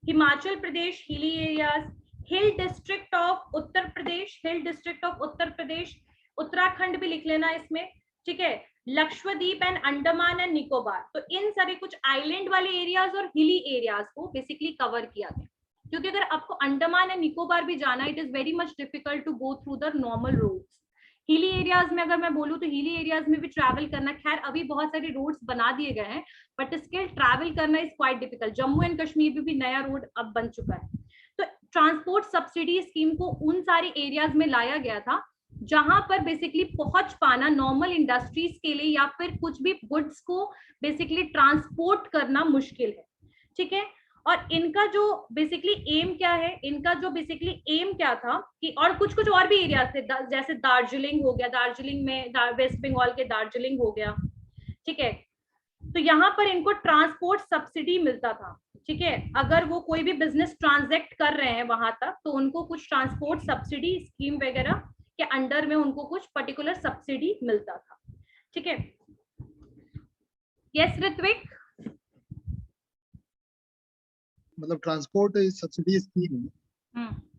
Himachal Pradesh hilly areas, hill district of Uttar Pradesh, hill district of Uttar Pradesh, Uttarakhand भी लिख लेना इसमें। ठीक है, लक्षद्वीप एंड अंडमान एंड निकोबार। तो इन सारे कुछ आइलैंड वाले एरियाज और हिली एरियाज को बेसिकली कवर किया गया, क्योंकि अगर आपको अंडमान एंड निकोबार भी जाना, it is very much difficult to go through the normal roads. Hilly areas में अगर मैं बोलूं तो हिली एरियाज में भी ट्रैवल करना, खैर अभी बहुत सारे रोड्स बना दिए गए हैं, बट स्टिल ट्रैवल करना is quite difficult. Jammu and Kashmir में भी नया रोड अब बन चुका है। तो ट्रांसपोर्ट सब्सिडी स्कीम को उन सारे एरियाज में लाया गया था जहां पर बेसिकली पहुंच पाना नॉर्मल इंडस्ट्रीज के लिए या फिर कुछ भी गुड्स को बेसिकली ट्रांसपोर्ट करना मुश्किल है। ठीक है, और इनका जो बेसिकली एम क्या है, इनका जो बेसिकली एम क्या था कि, और कुछ और भी एरियाज थे, जैसे दार्जिलिंग हो गया, दार्जिलिंग में वेस्ट बंगाल के दार्जिलिंग हो गया। ठीक है, तो यहाँ पर इनको ट्रांसपोर्ट सब्सिडी मिलता था। ठीक है, अगर वो कोई भी बिजनेस ट्रांजैक्ट कर रहे हैं वहां तक, तो उनको कुछ ट्रांसपोर्ट सब्सिडी स्कीम वगैरह के अंडर में उनको कुछ पर्टिकुलर सब्सिडी मिलता था। ठीक है, यस ऋत्विक। मतलब ट्रांसपोर्ट सब्सिडी स्कीम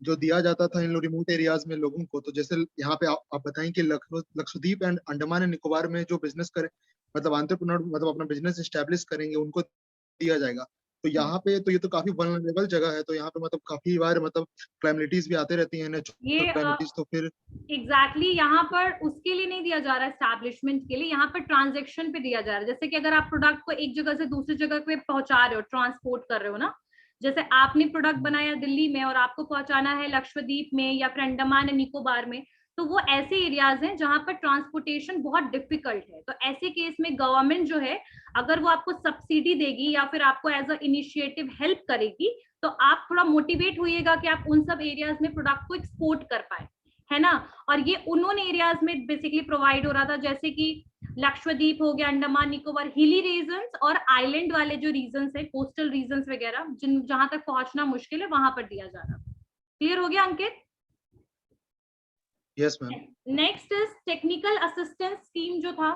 जो दिया जाता था इन लोग रिमोट एरियाज में लोगों को, तो जैसे यहाँ पे आप बताएं कि लक्षद्वीप एंड अंडमान एंड निकोबार में जो बिजनेस करें, मतलब एंटरप्रेन्योर, मतलब अपना बिजनेस एस्टेब्लिश करेंगे, उनको दिया जाएगा। तो यहाँ पे तो ये तो काफी वल्नरेबल जगह है, तो यहाँ पे मतलब काफी बार मतलब क्लैमिटीज भी आते रहती हैं, नेचुरल क्लैमिटीज। तो फिर एग्जैक्टली यहाँ पर उसके लिए नहीं दिया जा रहा है एस्टैब्लिशमेंट के लिए, यहाँ पर ट्रांजैक्शन पे दिया जा रहा है। जैसे कि अगर आप प्रोडक्ट को एक जगह से दूसरी जगह पे पहुंचा रहे हो, ट्रांसपोर्ट कर रहे हो ना, जैसे आपने प्रोडक्ट बनाया दिल्ली में और आपको पहुंचाना है लक्षद्वीप में या फिर अंडमान एंड निकोबार में, तो वो ऐसे एरियाज हैं जहां पर ट्रांसपोर्टेशन बहुत डिफिकल्ट है। तो ऐसे केस में गवर्नमेंट जो है, अगर वो आपको सब्सिडी देगी या फिर आपको एज अ इनिशिएटिव हेल्प करेगी, तो आप थोड़ा मोटिवेट होइएगा कि आप उन सब एरियाज में प्रोडक्ट को एक्सपोर्ट कर पाए, है ना। और ये उन्होंने एरियाज में बेसिकली प्रोवाइड हो रहा था, जैसे कि लक्षद्वीप हो गया, अंडमान निकोबार, हिली रीजन्स और आइलैंड वाले जो रीजन्स है, कोस्टल रीजन्स वगैरह, जहां तक पहुंचना मुश्किल है, वहां पर दिया जा रहा। क्लियर हो गया Ankit? Yes ma'am. Next is technical assistance scheme जो था।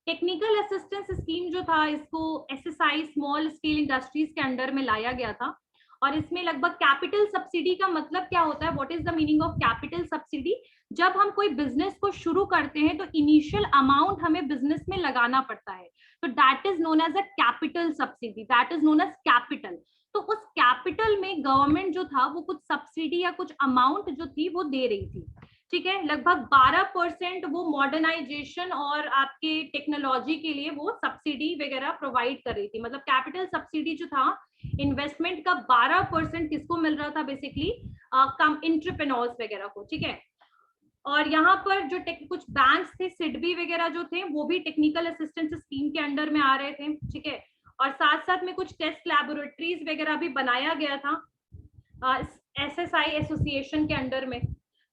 टेक्निकल असिस्टेंस स्कीम जो था, इसको एसएसआई स्मॉल स्केल इंडस्ट्रीज के अंडर में लाया गया था, और इसमें लगभग कैपिटल सब्सिडी का मतलब क्या होता है, what is the meaning of capital subsidy? जब हम कोई बिजनेस को शुरू करते हैं तो इनिशियल अमाउंट हमें बिजनेस में लगाना पड़ता है, तो that is known as a capital subsidy, that is known as capital. तो उस कैपिटल में गवर्नमेंट जो था वो कुछ सब्सिडी या कुछ अमाउंट जो थी वो दे रही थी। ठीक है, लगभग 12% वो मॉडर्नाइजेशन और आपके टेक्नोलॉजी के लिए वो सब्सिडी वगैरह प्रोवाइड कर रही थी। मतलब कैपिटल सब्सिडी जो था, इन्वेस्टमेंट का 12% किसको मिल रहा था, बेसिकली कम एंटरप्रेन्योर्स वगैरह को। ठीक है, और यहाँ पर जो कुछ बैंक्स थे, सिडबी वगैरह जो थे, वो भी टेक्निकल असिस्टेंस स्कीम के अंडर में आ रहे थे। ठीक है, और साथ साथ में कुछ टेस्ट लैबोरेटरीज वगैरह भी बनाया गया था एसएसआई एसोसिएशन के अंडर में।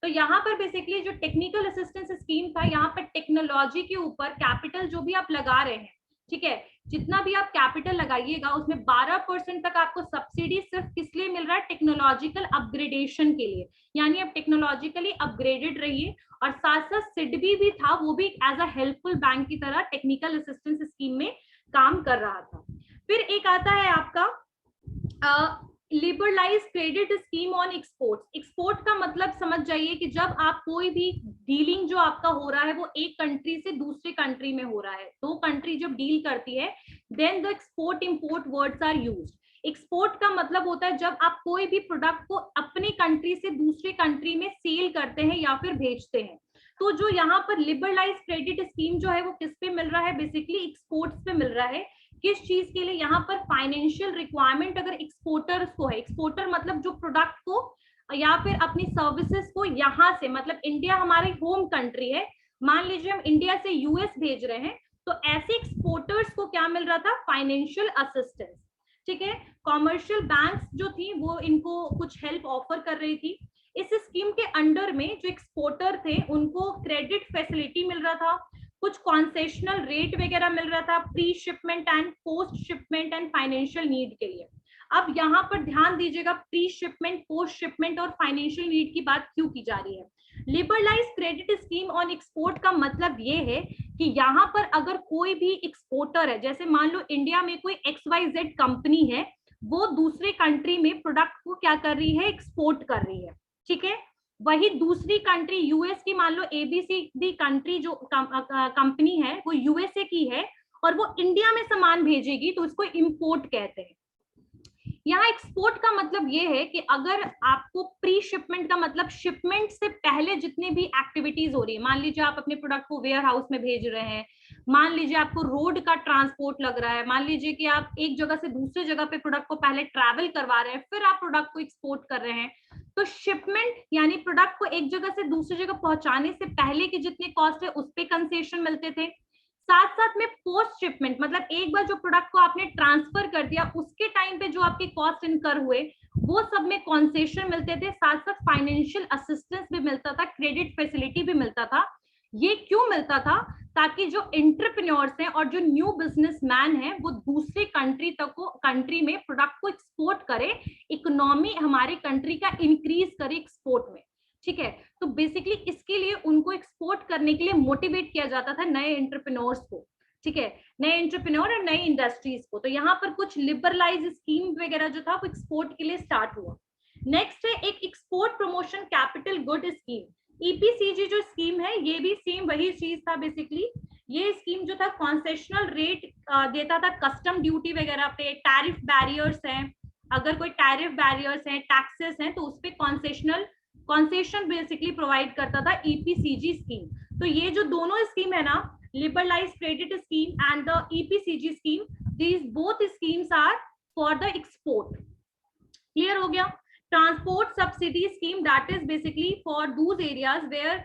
तो यहाँ पर बेसिकली जो टेक्निकल असिस्टेंस स्कीम था, यहाँ पर टेक्नोलॉजी के ऊपर कैपिटल जो भी आप लगा रहे हैं, ठीक है, जितना भी आप कैपिटल लगाइएगा उसमें 12% तक आपको सब्सिडी सिर्फ किस लिए मिल रहा है, टेक्नोलॉजिकल अपग्रेडेशन के लिए, यानी आप टेक्नोलॉजिकली अपग्रेडेड रहिए। और साथ साथ सिडबी भी था, वो भी एज अ हेल्पफुल बैंक की तरह टेक्निकल असिस्टेंस स्कीम में काम कर रहा था। फिर एक आता है आपका liberalise credit scheme on export. Export का मतलब समझ जाइए कि जब आप कोई भी डीलिंग जो आपका हो रहा है वो एक कंट्री से दूसरे कंट्री में हो रहा है, दो कंट्री जब डील करती है, then the export import words are used. Export का मतलब होता है जब आप कोई भी प्रोडक्ट को अपनी कंट्री से दूसरे कंट्री में सेल करते हैं या फिर भेजते हैं। तो जो यहाँ पर लिबरलाइज क्रेडिट स्कीम जो है वो किस पे मिल रहा है, बेसिकली एक्सपोर्ट्स पे मिल रहा है। किस चीज के लिए, यहाँ पर फाइनेंशियल रिक्वायरमेंट अगर एक्सपोर्टर्स को है, एक्सपोर्टर मतलब जो प्रोडक्ट को या फिर अपनी सर्विसेज को यहाँ से, मतलब इंडिया हमारी होम कंट्री है, मान लीजिए हम इंडिया से यूएस भेज रहे हैं, तो ऐसे एक्सपोर्टर्स को क्या मिल रहा था, फाइनेंशियल असिस्टेंस। ठीक है, कॉमर्शियल बैंक्स जो थी वो इनको कुछ हेल्प ऑफर कर रही थी। इस स्कीम के अंडर में जो एक्सपोर्टर थे उनको क्रेडिट फैसिलिटी मिल रहा था, कुछ कॉन्सेशनल रेट वगैरह मिल रहा था pre shipment and post shipment and financial need के लिए। अब यहाँ पर ध्यान दीजिएगा, प्री शिपमेंट, पोस्ट शिपमेंट और फाइनेंशियल नीड की बात क्यों की जा रही है। Liberalise credit scheme on export का मतलब ये है कि यहाँ पर अगर कोई भी एक्सपोर्टर है, जैसे मान लो इंडिया में कोई XYZ कंपनी है, वो दूसरे कंट्री में प्रोडक्ट को क्या कर रही है, एक्सपोर्ट कर रही है। ठीक है, वही दूसरी कंट्री यूएस की, मान लो ABCD कंट्री जो कंपनी है वो यूएसए की है और वो इंडिया में सामान भेजेगी तो उसको इंपोर्ट कहते हैं। यहाँ एक्सपोर्ट का मतलब ये है कि अगर आपको प्री शिपमेंट का मतलब शिपमेंट से पहले जितने भी एक्टिविटीज हो रही है, मान लीजिए आप अपने प्रोडक्ट को वेयर हाउस में भेज रहे हैं, मान लीजिए आपको रोड का ट्रांसपोर्ट लग रहा है, मान लीजिए कि आप एक जगह से दूसरे जगह पे प्रोडक्ट को पहले ट्रैवल करवा रहे हैं, फिर आप प्रोडक्ट को एक्सपोर्ट कर रहे हैं, तो शिपमेंट यानी प्रोडक्ट को एक जगह से दूसरी जगह पहुंचाने से पहले के जितने कॉस्ट है उस पर कंसेशन मिलते थे। साथ साथ में पोस्ट शिपमेंट मतलब एक बार जो प्रोडक्ट को आपने ट्रांसफर कर दिया उसके टाइम पे जो आपके कॉस्ट इनकर हुए वो सब में कॉन्सेशन मिलते थे, साथ साथ फाइनेंशियल असिस्टेंस भी मिलता था, क्रेडिट फैसिलिटी भी मिलता था। ये क्यों मिलता था, ताकि जो एंटरप्रेन्योर्स हैं और जो न्यू बिजनेसमैन हैं वो दूसरे कंट्री में प्रोडक्ट को एक्सपोर्ट करे, इकोनॉमी हमारे कंट्री का इंक्रीज करे एक्सपोर्ट में। ठीक है, तो बेसिकली इसके लिए उनको एक्सपोर्ट करने के लिए मोटिवेट किया जाता था नए एंटरप्रेन्योर्स को। ठीक है, नए एंटरप्रेन्योर और नई इंडस्ट्रीज को। तो यहाँ पर कुछ लिबरलाइज स्कीम वगैरह जो था वो एक्सपोर्ट के लिए स्टार्ट हुआ। नेक्स्ट है एक export promotion capital good scheme, EPCG जो स्कीम है ये भी सेम वही चीज था। बेसिकली ये स्कीम जो था कॉन्सेशनल रेट देता था कस्टम ड्यूटी वगैरह पे, टैरिफ बैरियर्स हैं, अगर कोई टैरिफ बैरियर्स हैं, टैक्सेस हैं, तो उस पर कॉन्सेशन बेसिकली प्रोवाइड करता था EPCG स्कीम। तो ये जो दोनों स्कीम है ना, liberalise credit scheme and the EPCG scheme, these both schemes are for the export. Clear हो गया। Transport subsidy scheme, that is basically for those areas where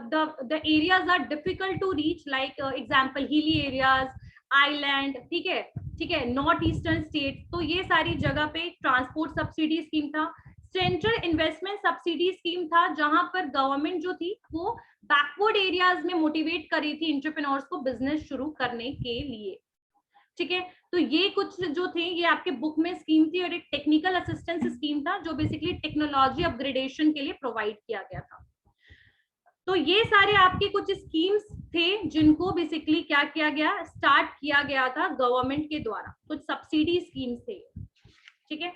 the areas are difficult to reach, like example hilly areas, island, ठीक है, north eastern state, तो ये सारी जगह पे transport subsidy scheme था। सेंट्रल इन्वेस्टमेंट सब्सिडी स्कीम था, जहां पर गवर्नमेंट जो थी वो बैकवर्ड एरियाज में मोटिवेट कर रही थी एंटरप्रेन्योर्स को बिजनेस शुरू करने के लिए। ठीक है, तो ये कुछ जो थे ये आपके बुक में स्कीम थी, और एक टेक्निकल असिस्टेंस स्कीम था जो बेसिकली टेक्नोलॉजी अपग्रेडेशन के लिए प्रोवाइड किया गया था। तो ये सारे आपके कुछ स्कीम्स थे जिनको बेसिकली क्या किया गया, स्टार्ट किया गया था गवर्नमेंट के द्वारा, कुछ सब्सिडी स्कीम्स थे। ठीक है,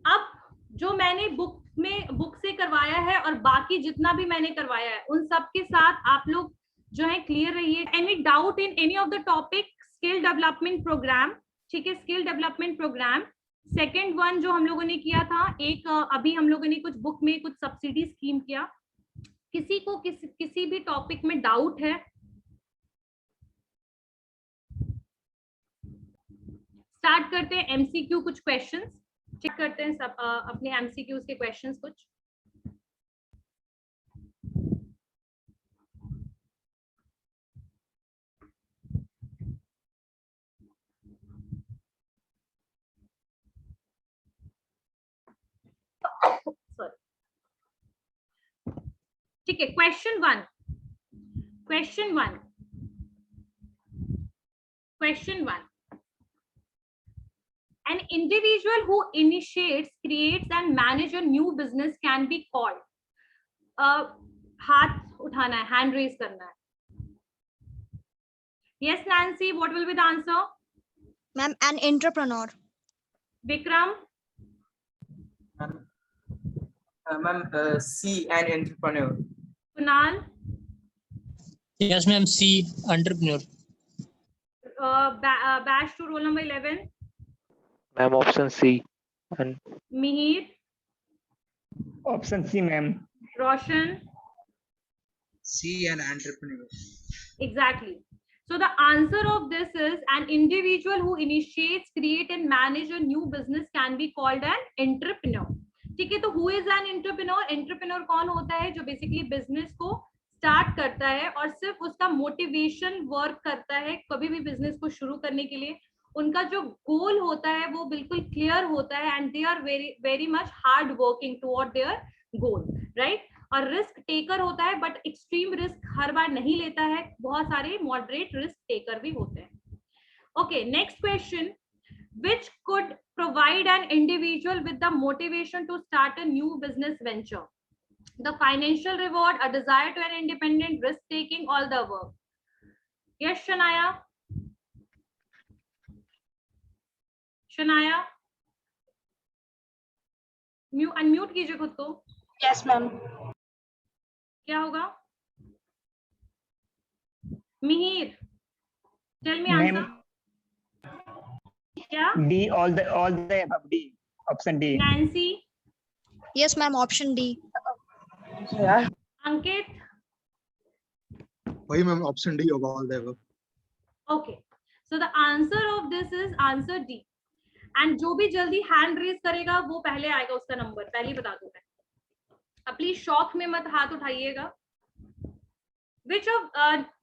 अब जो मैंने बुक से करवाया है और बाकी जितना भी मैंने करवाया है उन सब के साथ आप लोग जो है क्लियर रहिए। Any doubt in any of the topic, skill development programme, ठीक है, skill development program second one जो हम लोगों ने किया था, एक अभी हम लोगों ने कुछ बुक में कुछ सब्सिडी स्कीम किया। किसी को किसी भी टॉपिक में डाउट है? स्टार्ट करते हैं MCQ कुछ क्वेश्चंस चेक करते हैं सब अपने MCQs के क्वेश्चंस कुछ। ठीक है, question one Question 1. An individual who initiates, creates and manages a new business can be called. हाथ उठाना है, hand raise करना है. Yes, Nancy, what will be the answer? Ma'am, an entrepreneur. Vikram? Ma'am, C, an entrepreneur. Kunal? Yes, ma'am. C, entrepreneur. Bash to roll number 11. Ma'am, option C. And Mihir? Option C, ma'am. Roshan? C, an entrepreneur. Exactly. So the answer of this is an individual who initiates, create and manage a new business can be called an entrepreneur. ठीक है, तो who is an entrepreneur? Entrepreneur कौन होता है जो basically business को start करता है और सिर्फ उसका motivation work करता है कभी भी business को शुरू करने के लिए. उनका जो goal होता है वो बिल्कुल clear होता है and they are very much hard working toward their goal, right? और रिस्क टेकर होता है बट एक्सट्रीम रिस्क हर बार नहीं लेता है, बहुत सारे मॉडरेट रिस्क टेकर भी होते हैं. Okay, next question. which could provide an individual with the motivation to start a new business venture? The financial reward, a desire to an independent, risk taking, all the above. Yes, Shanaya? Shanaya? Unmute कीजिए खुद को. Yes, ma'am. क्या होगा? Mihir, tell me Ma'am, answer. क्या? D, all the above. D, option D. Nancy? Yes, ma'am. Option D. Ankit? वही ma'am option D होगा all the above. Okay. So the answer of this is answer D. And जो भी जल्दी hand raise करेगा वो पहले आएगा उसका नंबर. पहले बता दूं मैं. अब प्लीज शॉक में मत हाथ उठाइएगा. Which of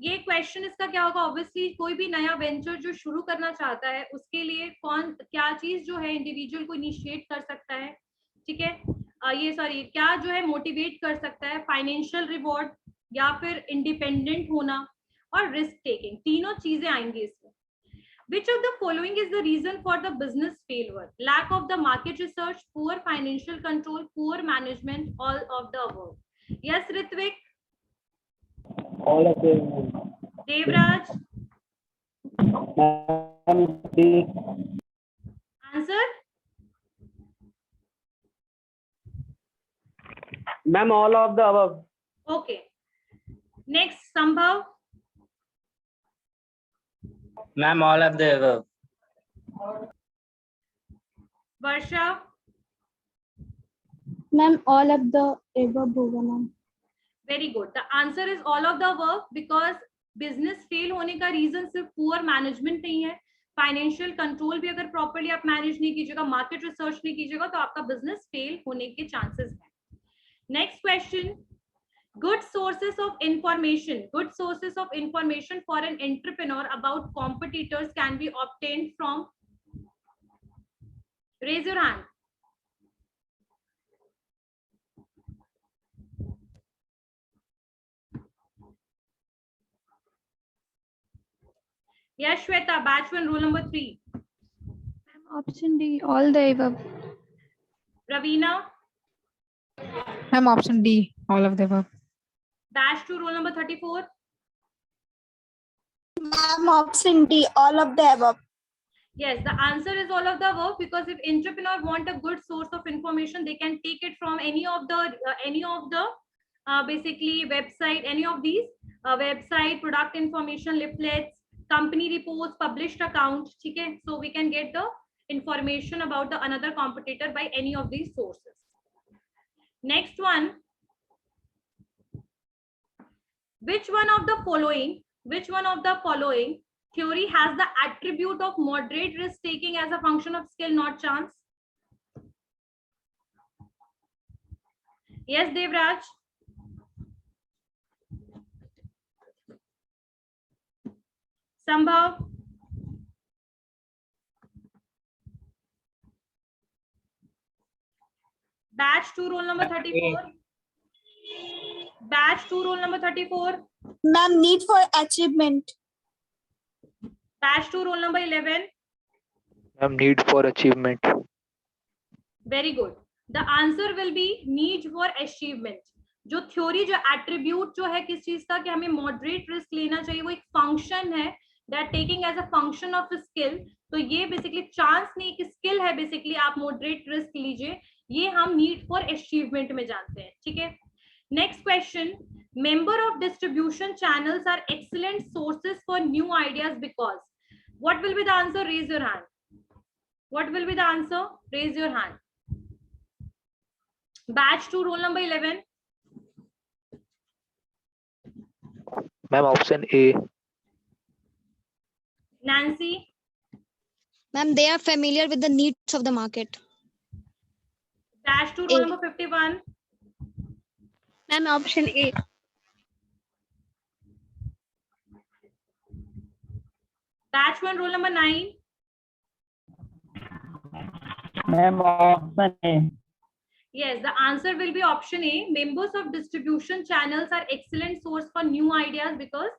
ये क्वेश्चन इसका क्या होगा? ऑब्वियसली कोई भी नया वेंचर जो शुरू करना चाहता है उसके लिए कौन क्या चीज जो है इंडिविजुअल को इनिशिएट कर सकता है, ठीक है, ये सॉरी क्या जो है मोटिवेट कर सकता है, फाइनेंशियल रिवॉर्ड या फिर इंडिपेंडेंट होना और रिस्क टेकिंग, तीनों चीजें आएंगी इसमें. Which of the following is the reason for the business failure? Lack of the market research, poor financial control, poor management, all of the above. Yes, Ritvik? all of them. Devraj? Answer? Ma'am, all of the above. Okay. Next, Sambhav? Ma'am, all of the above. Varsha? Ma'am all of the above होगा ma'am. Very good. The answer is all of the above because business fail होने का reason सिर्फ poor management नहीं है. Financial control भी अगर properly आप manage नहीं कीजिएगा, market research नहीं कीजिएगा तो आपका business fail होने के chances हैं. Next question. Good sources of information. Good sources of information for an entrepreneur about competitors can be obtained from. Raise your hand. Yes, Shweta, batch 1, rule number 3. Option D all the above. Ravina, Ma'am, option D, all of the above. batch 2, rule number 34. Ma'am option D all of the above. Yes, the answer is all of the above because if entrepreneur want a good source of information, they can take it from any of the basically website, any of these website, product information, leaflets, company reports, published accounts. Okay, so we can get the information about the another competitor by any of these sources. Next one. Which one of the following theory has the attribute of moderate risk taking as a function of skill, not chance? Yes, Devraj. Sambhav. Batch 2, roll number 34. Batch 2, roll number 34. Ma'am need for achievement. Batch 2 roll number 11. Ma'am, need for achievement. Very good. The answer will be need for achievement. जो theory, जो attribute जो है किस चीज का कि हमें moderate risk लेना चाहिए, वो एक फंक्शन है that taking as a function of skill. तो ये बेसिकली चांस नहीं, एक स्किल है बेसिकली, आप मॉडरेट रिस्क लीजिए. ये हम नीड फॉर अचीवमेंट में जानते हैं. ठीक है. Next question. Member of distribution channels are excellent sources for new ideas because. What will be the answer? Raise your hand. What will be the answer? Raise your hand. Batch 2 roll number 11. Ma'am, option A. Nancy. Ma'am, they are familiar with the needs of the market. Batch 2 roll number 51. Ma'am, option A. Batch 1 roll number 9. Ma'am, option A. Yes, the answer will be option A. Members of distribution channels are excellent source for new ideas because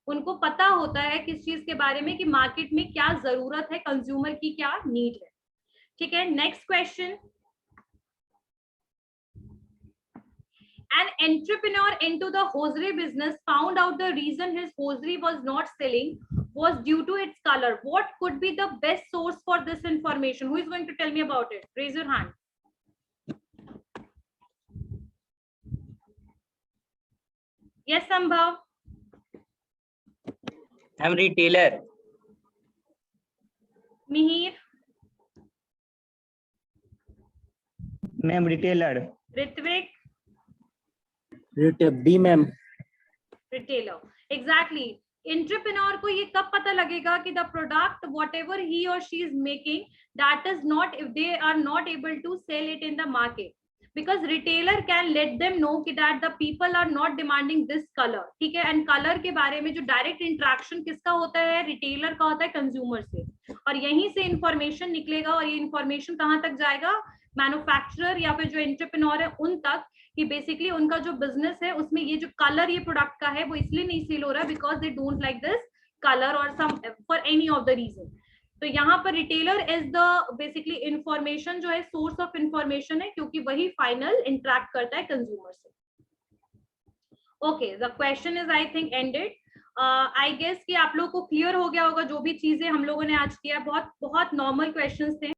उनको पता होता है किस चीज के बारे में कि मार्केट में क्या जरूरत है, कंज्यूमर की क्या नीड है. ठीक है. Next question. An entrepreneur into the hosiery business found out the reason his hosiery was not selling was due to its color. What could be the best source for this information? Who is going to tell me about it? Raise your hand. Yes, Sambhav. I'm retailer. Mihir. Ma'am, retailer. Ritvik. B, ma'am. Retailer. Exactly. Entrepreneur को ये कब पता लगेगा कि the product whatever he or she is making, that is not, if they are not able to sell it in the market, because retailer can let them know कि that the people are not demanding this color. ठीक है. and color के बारे में जो direct interaction किसका होता है? retailer का होता है consumer से, और यहीं से information निकलेगा और ये information कहाँ तक जाएगा? मैन्युफैक्चरर या फिर जो एंटरप्रेन्योर है उन तक, कि बेसिकली उनका जो बिजनेस है उसमें ये जो कलर ये प्रोडक्ट का है वो इसलिए नहीं सेल हो रहा है because they don't like this colour और some for any of the reason. तो यहाँ पर retailer is the basically information जो है सोर्स ऑफ इंफॉर्मेशन है, क्योंकि वही फाइनल इंटरेक्ट करता है कंज्यूमर से. Okay, the question is I think ended. I guess कि आप लोगों को क्लियर हो गया होगा जो भी चीजें हम लोगों ने आज किया. बहुत बहुत नॉर्मल क्वेश्चंस थे.